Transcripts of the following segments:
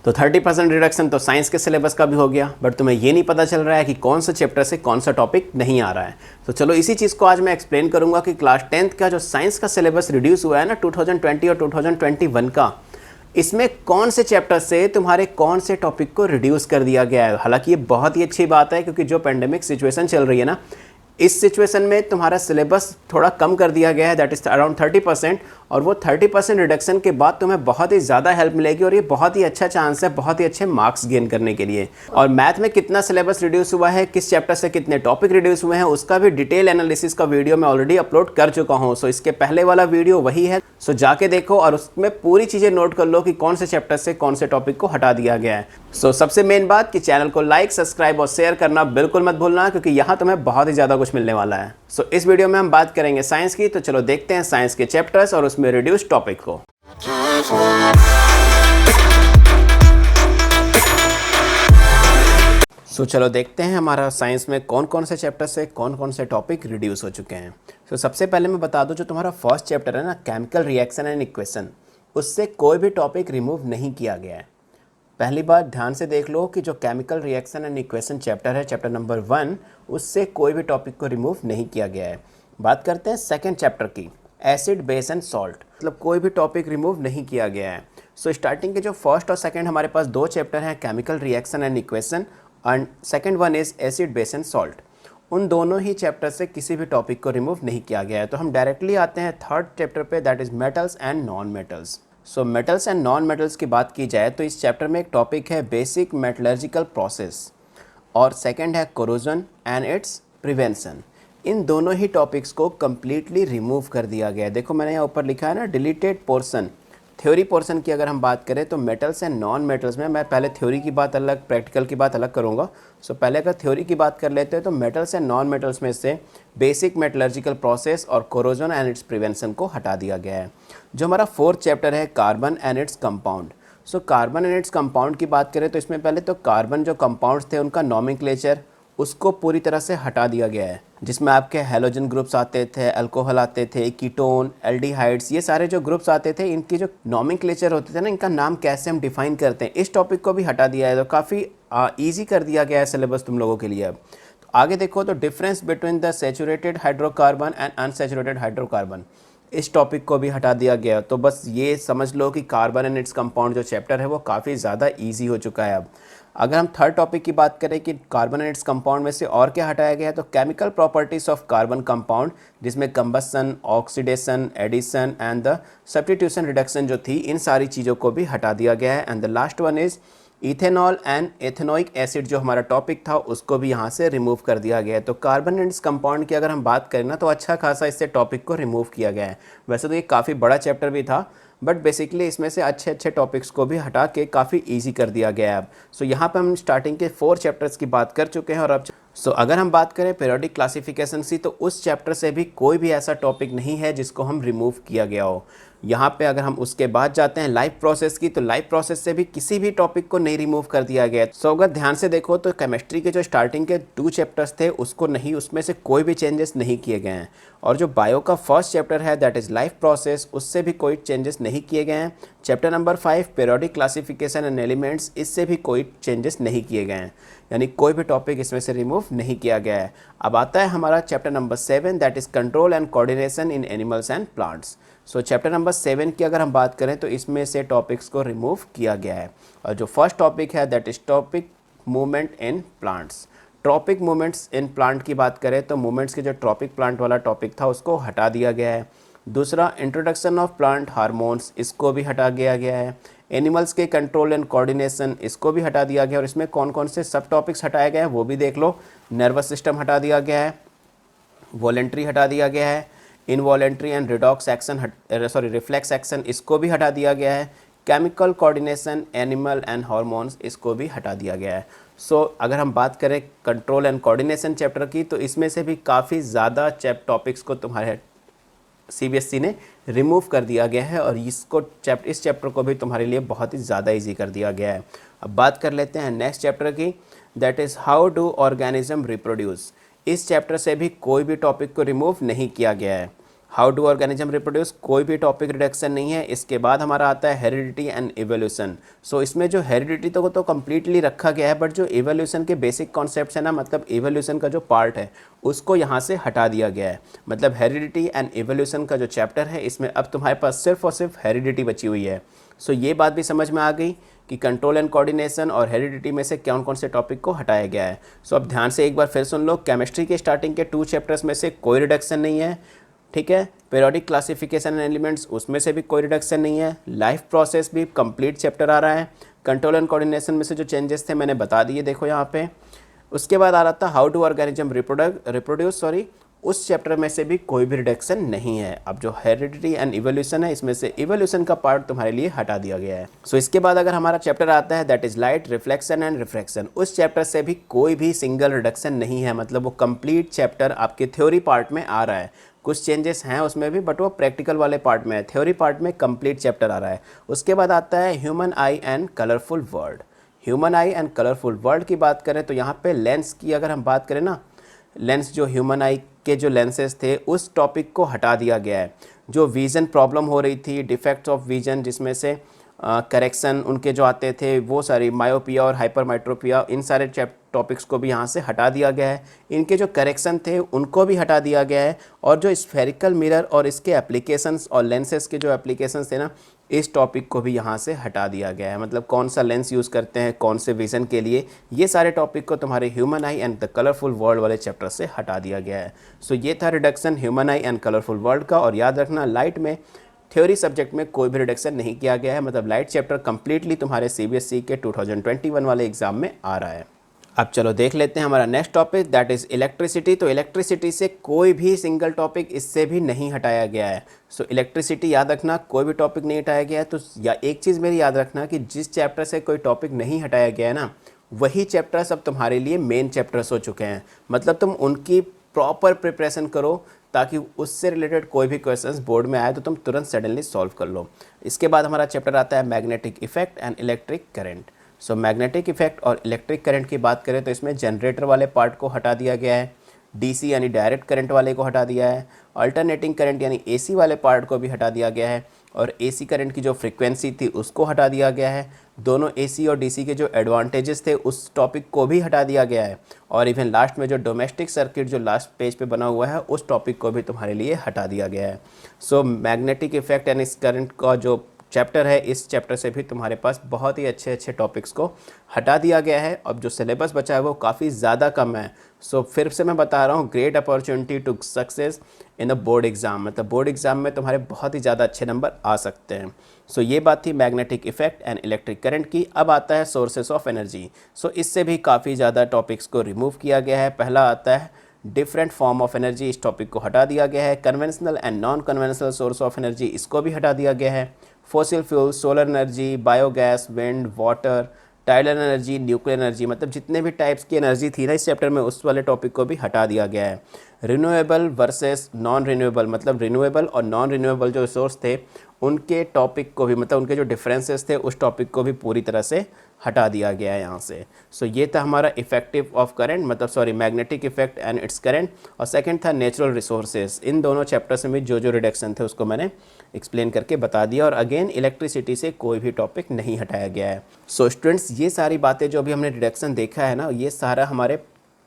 तो 30% रिडक्शन तो साइंस के सिलेबस का भी हो गया, बट तुम्हें ये नहीं पता चल रहा है कि कौन सा चैप्टर से कौन सा टॉपिक नहीं आ रहा है। तो चलो इसी चीज़ को आज मैं एक्सप्लेन करूंगा कि क्लास 10th का जो साइंस का सिलेबस रिड्यूस हुआ है ना 2020 और 2021 का, इसमें कौन से चैप्टर से तुम्हारे कौन से टॉपिक को रिड्यूस कर दिया गया है। हालांकि ये बहुत ही अच्छी बात है, क्योंकि जो पेंडेमिक सिचुएशन चल रही है ना, इस सिचुएशन में तुम्हारा सिलेबस थोड़ा कम कर दिया गया है, दैट इज अराउंड 30%। और वो 30% रिडक्शन के बाद तुम्हें बहुत ही ज़्यादा हेल्प मिलेगी और ये बहुत ही अच्छा चांस है बहुत ही अच्छे मार्क्स गेन करने के लिए। और मैथ में कितना सिलेबस रिड्यूस हुआ है, किस चैप्टर से कितने टॉपिक रिड्यूस हुए हैं, उसका भी डिटेल एनालिसिस का वीडियो मैं ऑलरेडी अपलोड कर चुका हूँ। सो इसके पहले वाला वीडियो वही है, सो जाके देखो और उसमें पूरी चीज़ें नोट कर लो कि कौन से चैप्टर से कौन से टॉपिक को हटा दिया गया है। सो सबसे मेन बात कि चैनल को लाइक, सब्सक्राइब और शेयर करना बिल्कुल मत भूलना, क्योंकि यहाँ तुम्हें बहुत ही ज़्यादा कुछ मिलने वाला है। सो इस वीडियो में हम बात करेंगे साइंस की, तो चलो देखते हैं साइंस के चैप्टर्स और उसमें रिड्यूस टॉपिक को। सो चलो देखते हैं हमारा साइंस में कौन कौन से चैप्टर से कौन कौन से टॉपिक रिड्यूस हो चुके हैं। सो सबसे पहले मैं बता दूं, जो तुम्हारा फर्स्ट चैप्टर है ना, केमिकल रिएक्शन एंड इक्वेशन, उससे कोई भी टॉपिक रिमूव नहीं किया गया है। पहली बात ध्यान से देख लो कि जो chemical reaction and equation chapter है, चैप्टर नंबर 1, उससे कोई भी टॉपिक को रिमूव नहीं किया गया है। बात करते हैं सेकंड चैप्टर की, एसिड, बेस एंड सॉल्ट, मतलब कोई भी टॉपिक रिमूव नहीं किया गया है। सो स्टार्टिंग के जो फर्स्ट और सेकंड हमारे पास दो चैप्टर हैं, chemical reaction and equation and second one is acid, base and salt, उन दोनों ही चैप्टर से किसी भी टॉपिक को रिमूव नहीं किया गया है। तो हम डायरेक्टली आते हैं थर्ड चैप्टर पे, that is metals and non metals. So metals and non metals की बात की जाए तो इस चैप्टर में एक टॉपिक है बेसिक मेटलर्जिकल प्रोसेस और सेकंड है कोरोजन एंड इट्स प्रिवेंशन। इन दोनों ही टॉपिक्स को कम्प्लीटली रिमूव कर दिया गया है। देखो मैंने यहाँ ऊपर लिखा है ना, डिलीटेड पोर्शन। थ्योरी पोर्शन की अगर हम बात करें तो मेटल्स एंड नॉन मेटल्स में, मैं पहले थ्योरी की बात अलग, प्रैक्टिकल की बात अलग करूँगा। सो पहले अगर थ्योरी की बात कर लेते हैं तो मेटल्स एंड नॉन मेटल्स में से बेसिक मेटलर्जिकल प्रोसेस और कोरोजन एंड इट्स प्रिवेंशन को हटा दिया गया है। जो हमारा फोर्थ चैप्टर है, carbon and its compound. So carbon and its compound की बात करें तो इसमें पहले तो कार्बन जो कंपाउंड्स थे उनका नॉमेनक्लेचर, उसको पूरी तरह से हटा दिया गया है, जिसमें आपके हैलोजन ग्रुप्स आते थे, अल्कोहल आते थे, कीटोन, एल्डिहाइड्स, ये सारे जो ग्रुप्स आते थे, इनकी जो नॉमेनक्लेचर होते थे ना, इनका नाम कैसे हम डिफाइन करते हैं, इस टॉपिक को भी हटा दिया है। तो काफ़ी ईजी कर दिया गया है सिलेबस तुम लोगों के लिए। अब तो आगे देखो तो difference between the saturated hydrocarbon and unsaturated hydrocarbon, इस टॉपिक को भी हटा दिया गया। तो बस ये समझ लो कि कार्बन एंड इट्स कंपाउंड जो चैप्टर है वो काफ़ी ज़्यादा ईजी हो चुका है। अब अगर हम थर्ड टॉपिक की बात करें कि कार्बन एंड इट्स कंपाउंड में से और क्या हटाया गया है, तो chemical properties of carbon compound, जिसमें combustion, oxidation, addition and the substitution reduction जो थी, इन सारी चीज़ों को भी हटा दिया गया है। And the last one is ethanol and ethanoic acid, जो हमारा टॉपिक था उसको भी यहाँ से रिमूव कर दिया गया है। तो कार्बन एंड इट्स कंपाउंड की अगर हम बात करें ना, तो अच्छा खासा इससे टॉपिक को रिमूव किया गया है। वैसे तो ये काफ़ी बड़ा चैप्टर भी था, बट बेसिकली इसमें से अच्छे अच्छे टॉपिक्स को भी हटा के काफ़ी इजी कर दिया गया है अब। सो यहाँ पे हम स्टार्टिंग के 4 चैप्टर्स की बात कर चुके हैं। और अब अगर हम बात करें पीरियोडिक क्लासिफिकेशन से, तो उस चैप्टर से भी कोई भी ऐसा टॉपिक नहीं है जिसको हम रिमूव किया गया हो। यहाँ पे अगर हम उसके बाद जाते हैं लाइफ प्रोसेस की, तो लाइफ प्रोसेस से भी किसी भी टॉपिक को नहीं रिमूव कर दिया गया। सो अगर ध्यान से देखो तो केमिस्ट्री के जो स्टार्टिंग के 2 चैप्टर्स थे उसको नहीं, उसमें से कोई भी चेंजेस नहीं किए गए हैं। और जो बायो का फर्स्ट चैप्टर है, दैट इज़ लाइफ प्रोसेस, उससे भी कोई चेंजेस नहीं किए गए हैं। Chapter number 5 periodic classification and elements, इससे भी कोई चेंजेस नहीं किए गए हैं, यानी कोई भी टॉपिक इसमें से रिमूव नहीं किया गया है। अब आता है हमारा chapter number 7, that is control and coordination in animals and plants. So chapter number 7 की अगर हम बात करें तो इसमें से टॉपिक्स को रिमूव किया गया है। और जो फर्स्ट टॉपिक है, that is topic movement in plants. Tropic movements in plant की बात करें तो मूवमेंट्स के जो ट्रॉपिक प्लांट वाला टॉपिक था उसको हटा दिया गया है। दूसरा, इंट्रोडक्शन ऑफ प्लांट हार्मोन्स, इसको भी हटा दिया गया है। एनिमल्स के कंट्रोल एंड कोऑर्डिनेशन, इसको भी हटा दिया गया। और इसमें कौन कौन से सब टॉपिक्स हटाए गए हैं वो भी देख लो। नर्वस सिस्टम हटा दिया गया है, वॉलेंट्री हटा दिया गया है, involuntary and redox action reflex action, इसको भी हटा दिया गया है। Chemical coordination, animal and hormones, इसको भी हटा दिया गया है। सो अगर हम बात करें कंट्रोल एंड कोऑर्डिनेशन चैप्टर की, तो इसमें से भी काफ़ी ज़्यादा टॉपिक्स को तुम्हारे CBSE ने रिमूव कर दिया गया है और इस चैप्टर को भी तुम्हारे लिए बहुत ही ज़्यादा इजी कर दिया गया है। अब बात कर लेते हैं नेक्स्ट चैप्टर की, that is how do organism reproduce. इस चैप्टर से भी कोई भी टॉपिक को रिमूव नहीं किया गया है। हाउ डू ऑर्गेनिज्म रिप्रोड्यूस, कोई भी टॉपिक रिडक्शन नहीं है। इसके बाद हमारा आता है हेरिडिटी एंड इवोल्यूशन। सो इसमें जो हेरिडिटी तो कंप्लीटली रखा गया है, बट जो इवोल्यूशन के बेसिक कॉन्सेप्ट्स है ना, मतलब इवोल्यूशन का जो पार्ट है उसको यहाँ से हटा दिया गया है। मतलब हेरिडिटी एंड इवोल्यूशन का जो चैप्टर है इसमें अब तुम्हारे पास सिर्फ और सिर्फ हेरिडिटी बची हुई है। सो ये बात भी समझ में आ गई कि कंट्रोल एंड कोऑर्डिनेशन और हेरिडिटी में से कौन कौन से टॉपिक को हटाया गया है। सो अब ध्यान से एक बार फिर सुन लो, केमिस्ट्री के स्टार्टिंग के 2 चैप्टर्स में से कोई रिडक्शन नहीं है, ठीक है। पीरियोडिक क्लासिफिकेशन एंड एलिमेंट्स, उसमें से भी कोई रिडक्शन नहीं है। लाइफ प्रोसेस भी कंप्लीट चैप्टर आ रहा है। कंट्रोल एंड कोऑर्डिनेशन में से जो चेंजेस थे मैंने बता दिए, देखो यहाँ पे। उसके बाद आ रहा था हाउ डू ऑर्गेनिज्म रिप्रोड्यूस, उस चैप्टर में से भी कोई भी रिडक्शन नहीं है। अब जो हेरिडिटी एंड इवोल्यूशन है, इसमें से इवोल्यूशन का पार्ट तुम्हारे लिए हटा दिया गया है। सो इसके बाद अगर हमारा चैप्टर आता है that is light reflection and refraction, उस चैप्टर से भी कोई भी सिंगल रिडक्शन नहीं है। मतलब वो कंप्लीट चैप्टर आपके थ्योरी पार्ट में आ रहा है। कुछ चेंजेस हैं उसमें भी, बट वो प्रैक्टिकल वाले पार्ट में है। थ्योरी पार्ट में कंप्लीट चैप्टर आ रहा है। उसके बाद आता है human I and colourful world. Human I and colourful world की बात करें तो यहाँ पे लेंस की अगर हम बात करें ना, लेंस जो ह्यूमन आई के जो लेंसेज थे उस टॉपिक को हटा दिया गया है। जो विज़न प्रॉब्लम हो रही थी, डिफेक्ट्स ऑफ विज़न, जिसमें से करेक्शन उनके जो आते थे वो सारी मायोपिया और हाइपरमेट्रोपिया, इन सारे टॉपिक्स को भी यहाँ से हटा दिया गया है। इनके जो करेक्शन थे उनको भी हटा दिया गया है। और जो स्फेरिकल मिरर और इसके एप्लीकेशंस और लेंसेज के जो एप्लीकेशंस थे ना, इस टॉपिक को भी यहाँ से हटा दिया गया है। मतलब कौन सा लेंस यूज़ करते हैं कौन से विज़न के लिए, ये सारे टॉपिक को तुम्हारे human I and the colourful world वाले चैप्टर से हटा दिया गया है। सो ये था reduction human I and colourful world का। और याद रखना, लाइट में थ्योरी सब्जेक्ट में कोई भी रिडक्शन नहीं किया गया है। मतलब लाइट चैप्टर कंप्लीटली तुम्हारे सीबीएसई के 2021 वाले एग्जाम में आ रहा है। अब चलो देख लेते हैं हमारा next topic that is electricity. तो इलेक्ट्रिसिटी से कोई भी सिंगल टॉपिक इससे भी नहीं हटाया गया है। सो इलेक्ट्रिसिटी याद रखना, कोई भी टॉपिक नहीं हटाया गया है। तो या एक चीज़ मेरी याद रखना कि जिस चैप्टर से कोई टॉपिक नहीं हटाया गया है ना, वही चैप्टर्स अब तुम्हारे लिए मेन चैप्टर्स हो चुके हैं। मतलब तुम उनकी प्रॉपर प्रिपरेशन करो ताकि उससे रिलेटेड कोई भी क्वेश्चंस बोर्ड में आए तो तुम तुरंत सडनली सॉल्व कर लो। इसके बाद हमारा चैप्टर आता है magnetic effect and electric current. So magnetic effect और इलेक्ट्रिक करंट की बात करें तो इसमें जनरेटर वाले पार्ट को हटा दिया गया है, डीसी यानी डायरेक्ट करंट वाले को हटा दिया है, अल्टरनेटिंग करंट यानी एसी वाले पार्ट को भी हटा दिया गया है, और एसी करंट की जो फ्रीक्वेंसी थी उसको हटा दिया गया है। दोनों एसी और डीसी के जो एडवांटेजेस थे उस टॉपिक को भी हटा दिया गया है। और इवन लास्ट में जो डोमेस्टिक सर्किट जो लास्ट पेज पे बना हुआ है उस टॉपिक को भी तुम्हारे लिए हटा दिया गया है। सो मैग्नेटिक इफेक्ट एंड इस करंट का जो चैप्टर है, इस चैप्टर से भी तुम्हारे पास बहुत ही अच्छे अच्छे टॉपिक्स को हटा दिया गया है। अब जो सिलेबस बचा है वो काफ़ी ज़्यादा कम है। सो फिर से मैं बता रहा हूँ, great opportunity to success in the board exam. मतलब बोर्ड एग्ज़ाम में तुम्हारे बहुत ही ज़्यादा अच्छे नंबर आ सकते हैं। सो ये बात थी magnetic effect and electric current की। अब आता है सोर्सेस ऑफ एनर्जी। सो इससे भी काफ़ी ज़्यादा टॉपिक्स को रिमूव किया गया है। पहला आता है डिफरेंट फॉर्म ऑफ एनर्जी, इस टॉपिक को हटा दिया गया है। Conventional and non conventional source of energy, इसको भी हटा दिया गया है। Fossil fuel, solar energy, biogas, wind, water, tidal energy, nuclear energy, मतलब जितने भी टाइप्स की एनर्जी थी ना इस चैप्टर में, उस वाले टॉपिक को भी हटा दिया गया है। रिन्यूएबल वर्सेस नॉन रिन्यूएबल, मतलब रिन्यूएबल और नॉन रिन्यूएबल जो रिसोर्स थे उनके टॉपिक को भी, मतलब उनके जो डिफरेंसेस थे उस टॉपिक को भी पूरी तरह से हटा दिया गया है यहाँ से। सो ये था हमारा इफेक्टिव ऑफ करंट, मतलब sorry magnetic effect and its current. और सेकंड था नेचुरल रिसोर्सेज। इन दोनों चैप्टर्स में जो जो रिडक्शन थे उसको मैंने एक्सप्लेन करके बता दिया। और अगेन इलेक्ट्रिसिटी से कोई भी टॉपिक नहीं हटाया गया है। सो स्टूडेंट्स, ये सारी बातें जो अभी हमने रिडक्शन देखा है ना, ये सारा हमारे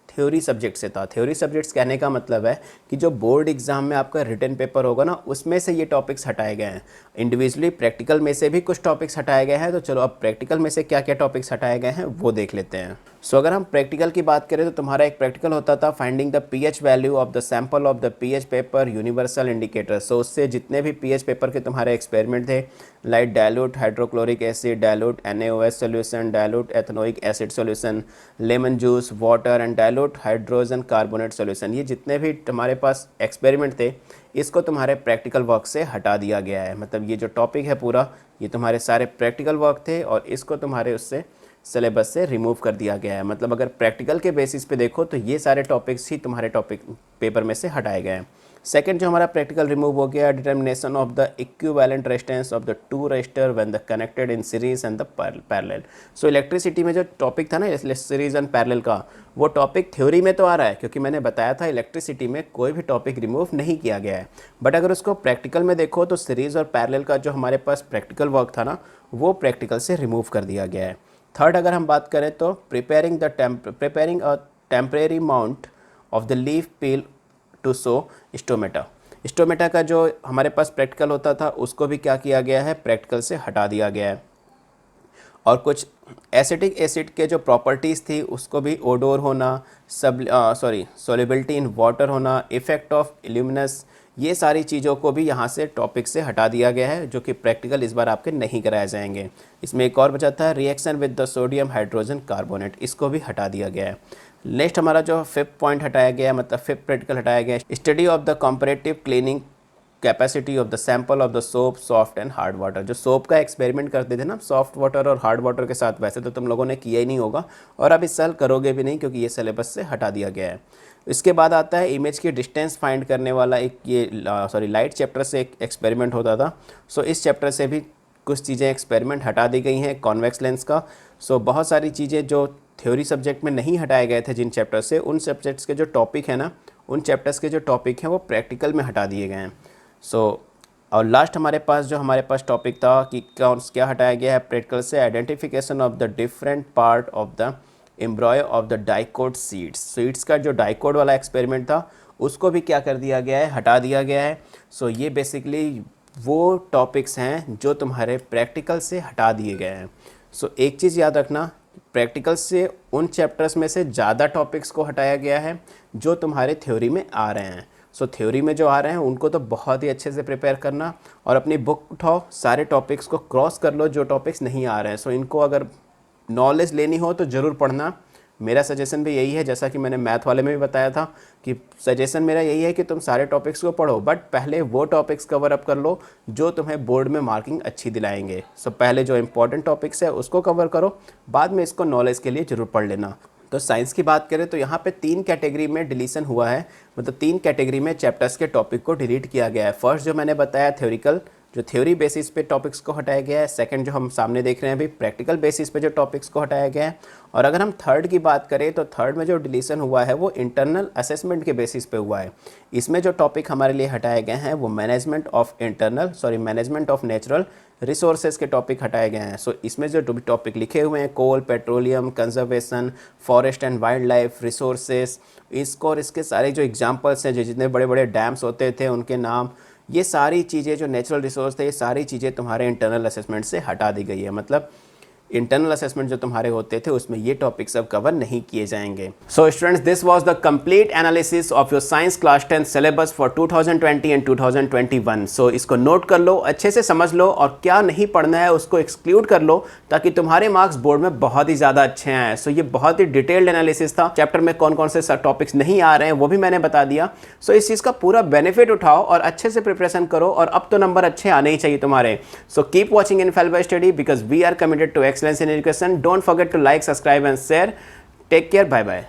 थ्योरी सब्जेक्ट से था। थ्योरी सब्जेक्ट्स कहने का मतलब है कि जो बोर्ड एग्जाम में आपका रिटन पेपर होगा ना, उसमें से ये टॉपिक्स हटाए गए हैं। इंडिविजुअली प्रैक्टिकल में से भी कुछ टॉपिक्स हटाए गए हैं। तो चलो अब प्रैक्टिकल में से क्या क्या टॉपिक्स हटाए गए हैं वो देख लेते हैं। सो अगर हम प्रैक्टिकल की बात करें तो तुम्हारा एक प्रैक्टिकल होता था finding the pH value of the sample of the pH paper universal indicator. So उससे जितने भी पीएच पेपर के तुम्हारे एक्सपेरिमेंट थे, like dilute hydrochloric acid, dilute NaOH solution, dilute ethanoic acid solution, lemon juice, water and dilute hydrogen carbonate solution, ये जितने भी तुम्हारे पास एक्सपेरिमेंट थे इसको तुम्हारे प्रैक्टिकल वर्क से हटा दिया गया है। मतलब ये जो टॉपिक है पूरा, ये तुम्हारे सारे प्रैक्टिकल वर्क थे और इसको तुम्हारे उससे सिलेबस से रिमूव कर दिया गया है। मतलब अगर प्रैक्टिकल के बेसिस पे देखो तो ये सारे टॉपिक्स ही तुम्हारे टॉपिक पेपर में से हटाए गए हैं। सेकंड जो हमारा प्रैक्टिकल रिमूव हो गया, determination of the equivalent resistance of the two register when the connected in series and the parallel. So electricity में जो टॉपिक था ना सीरीज एंड पैरेलल का, वो टॉपिक थ्योरी में तो आ रहा है, क्योंकि मैंने बताया था इलेक्ट्रिसिटी में कोई भी टॉपिक रिमूव नहीं किया गया है। बट अगर उसको प्रैक्टिकल में देखो तो सीरीज और पैरेलल का जो हमारे पास प्रैक्टिकल वर्क था ना, वो प्रैक्टिकल से रिमूव कर दिया गया है। थर्ड अगर हम बात करें तो preparing a temporary mount of the leaf peel to show stomata. Stomata का जो हमारे पास प्रैक्टिकल होता था उसको भी क्या किया गया है, प्रैक्टिकल से हटा दिया गया है। और कुछ एसिटिक एसिड के जो प्रॉपर्टीज़ थी उसको भी ओडोर होना, सोलिबिलिटी इन वाटर होना, इफेक्ट ऑफ इल्यूमिनस, ये सारी चीज़ों को भी यहाँ से टॉपिक से हटा दिया गया है, जो कि प्रैक्टिकल इस बार आपके नहीं कराए जाएंगे। इसमें एक और बचा था reaction with the sodium hydrogen carbonate, इसको भी हटा दिया गया है। नेक्स्ट हमारा जो फिफ्थ पॉइंट हटाया गया है, मतलब फिफ्थ प्रैक्टिकल हटाया गया है, study of the comparative cleaning capacity of the sample of the soap, soft and hard water. जो सोप का एक्सपेरिमेंट करते थे ना सॉफ्ट वाटर और हार्ड वाटर के साथ, वैसे तो तुम लोगों ने किया ही नहीं होगा और अब इस साल करोगे भी नहीं, क्योंकि ये सिलेबस से हटा दिया गया है। इसके बाद आता है इमेज की डिस्टेंस फाइंड करने वाला एक लाइट चैप्टर से एक एक्सपेरिमेंट होता था। सो इस चैप्टर से भी कुछ चीज़ें एक्सपेरिमेंट हटा दी गई हैं कॉन्वेक्स लेंस का। सो बहुत सारी चीज़ें जो थ्योरी सब्जेक्ट में नहीं हटाए गए थे जिन चैप्टर से, उन सब्जेक्ट्स के जो टॉपिक है ना, उन चैप्टर्स के जो टॉपिक हैं वो प्रैक्टिकल में हटा दिए गए हैं। और लास्ट हमारे पास टॉपिक था कि क्या हटाया गया है प्रैक्टिकल से, identification of the different part of the एम्ब्रॉय of the dicot seeds का जो डाइकोट वाला एक्सपेरिमेंट था उसको भी क्या कर दिया गया है, हटा दिया गया है। ये बेसिकली वो टॉपिक्स हैं जो तुम्हारे प्रैक्टिकल से हटा दिए गए हैं। एक चीज़ याद रखना, प्रैक्टिकल से उन चैप्टर्स में से ज़्यादा टॉपिक्स को हटाया गया है जो तुम्हारे थ्योरी में आ रहे हैं। थ्योरी में जो आ रहे हैं उनको तो बहुत ही अच्छे से प्रिपेयर करना और अपनी बुक उठाओ, सारे टॉपिक्स को क्रॉस कर लो जो टॉपिक्स नहीं आ रहे हैं। इनको अगर नॉलेज लेनी हो तो ज़रूर पढ़ना। मेरा सजेशन भी यही है, जैसा कि मैंने मैथ वाले में भी बताया था कि सजेशन मेरा यही है कि तुम सारे टॉपिक्स को पढ़ो, बट पहले वो टॉपिक्स कवर अप कर लो जो तुम्हें बोर्ड में मार्किंग अच्छी दिलाएंगे। पहले जो इंपॉर्टेंट टॉपिक्स है उसको कवर करो, बाद में इसको नॉलेज के लिए ज़रूर पढ़ लेना। साइंस की बात करें तो यहाँ पे 3 कैटेगरी में डिलीशन हुआ है, मतलब 3 कैटेगरी में चैप्टर्स के टॉपिक को डिलीट किया गया है। फर्स्ट जो मैंने बताया थ्योरिकल, जो थ्योरी बेसिस पे टॉपिक्स को हटाया गया है। सेकंड जो हम सामने देख रहे हैं अभी, प्रैक्टिकल बेसिस पे जो टॉपिक्स को हटाया गया है। और अगर हम थर्ड की बात करें तो थर्ड में जो डिलीशन हुआ है वो इंटरनल असेसमेंट के बेसिस पे हुआ है। इसमें जो टॉपिक हमारे लिए हटाए गए हैं वो मैनेजमेंट ऑफ नेचुरल रिसोर्सेज के टॉपिक हटाए गए हैं। इसमें जो टॉपिक लिखे हुए हैं, coal, petroleum, conservation, forest and wildlife resources, इसको और इसके सारे जो एग्जांपल्स हैं, जो जितने बड़े बड़े डैम्स होते थे उनके नाम, ये सारी चीज़ें जो नेचुरल रिसोर्स थे, ये सारी चीज़ें तुम्हारे इंटरनल असेसमेंट से हटा दी गई है। मतलब इंटरनल असेसमेंट जो तुम्हारे होते थे उसमें ये टॉपिक सब कवर नहीं किए जाएंगे। Students, this was the complete analysis of your science class 10 syllabus for 2020 and 2021। इसको नोट कर लो, अच्छे से समझ लो और क्या नहीं पढ़ना है उसको एक्सक्लूड कर लो, ताकि तुम्हारे मार्क्स बोर्ड में बहुत ही ज़्यादा अच्छे आए। ये बहुत ही डिटेल्ड एनालिसिस था। चैप्टर में कौन कौन से टॉपिक्स नहीं आ रहे हैं वो भी मैंने बता दिया। इस चीज़ का पूरा बेनिफिट उठाओ और अच्छे से प्रिपरेशन करो, और अब तो नंबर अच्छे आने ही चाहिए तुम्हारे। Keep watching Infallible Study because we are committed to excellence in education. Don't forget to like, subscribe and share. Take care. Bye bye.